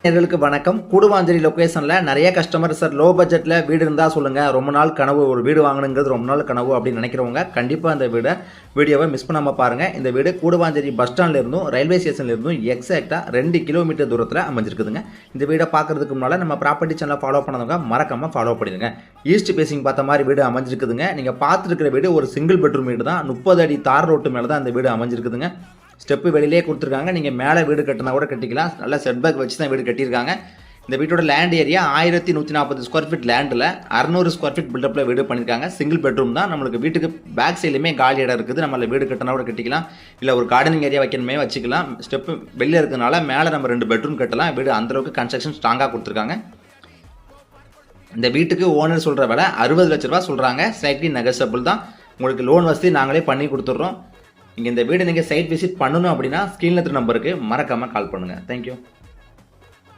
நேயர்களுக்கு வணக்கம். கூடுவாஞ்சேரி லொகேஷன்ல நிறைய கஸ்டமர் சார் லோ பட்ஜெட்ல வீடு இருந்தா சொல்லுங்க, ரொம்ப நாள் கனவு, ஒரு வீடு வாங்கணுங்கிறது ரொம்ப நாள் கனவு அப்படின்னு நினைக்கிறவங்க கண்டிப்பா இந்த வீடியோவை மிஸ் பண்ணாம பாருங்க. இந்த வீடு கூடுவாஞ்சேரி பஸ் ஸ்டாண்ட்ல இருந்தும் ரயில்வே ஸ்டேஷன்ல இருந்தும் எக்ஸாக்டா 2 கிலோமீட்டர் தூரத்துல அமைஞ்சிருக்குதுங்க. இந்த வீடை பார்க்கறதுக்கு முன்னால நம்ம ப்ராப்பர்ட்டி சேனலை ஃபாலோ பண்ணவங்க மறக்காம ஃபாலோ பண்ணிடுங்க. ஈஸ்ட் பேசிங் பார்த்த மாதிரி வீடு அமைஞ்சிருக்குதுங்க. நீங்க பார்த்துருக்கிற வீடு ஒரு சிங்கிள் பெட்ரூம் வீடு தான். 30 அடி தார் ரோட்டு மேல தான் இந்த வீடு அமைஞ்சிருக்குதுங்க. ஸ்டெப்பு வெளியிலே கொடுத்துருக்காங்க. நீங்கள் மேலே வீடு கட்டினா கூட கட்டிக்கலாம். நல்லா செட்பேக் வச்சு தான் வீடு கட்டியிருக்காங்க. இந்த வீட்டோட லேண்ட் ஏரியா 1140 ஸ்கொயர் ஃபீட் லேண்டில் 600 ஸ்கொயர் ஃபீட் பில்டப்பில் வீடு பண்ணியிருக்காங்க. சிங்கிள் பெட்ரூம் தான். நம்மளுக்கு வீட்டுக்கு பேக் சைட்லையுமே காலி இடம் இருக்குது. நம்மள வீடு கட்டினா கூட கட்டிக்கலாம். இல்லை ஒரு கார்டனிங் ஏரியா வைக்கணுமே வச்சுக்கலாம். ஸ்டெப்பு வெளியில் இருக்கிறதுனால மேலே நம்ம 2 பெட்ரூம் கட்டலாம். வீடு அந்தளவுக்கு கன்ஸ்ட்ரக்ஷன் ஸ்ட்ராங்காக கொடுத்துருக்காங்க. இந்த வீட்டுக்கு ஓனர் சொல்கிற விலை 60 லட்ச ரூபா சொல்கிறாங்க. ஸ்லைட்லி நெகோஷியபிள் தான். உங்களுக்கு லோன் வசதி நாங்களே பண்ணி கொடுத்துட்றோம். நீங்கள் இந்த வீடு நீங்கள் சைட் விசிட் பண்ணணும் அப்படின்னா ஸ்க்ரீனில் இருக்கிற நம்பருக்கு மறக்காமல் கால் பண்ணுங்கள். தேங்க்யூ.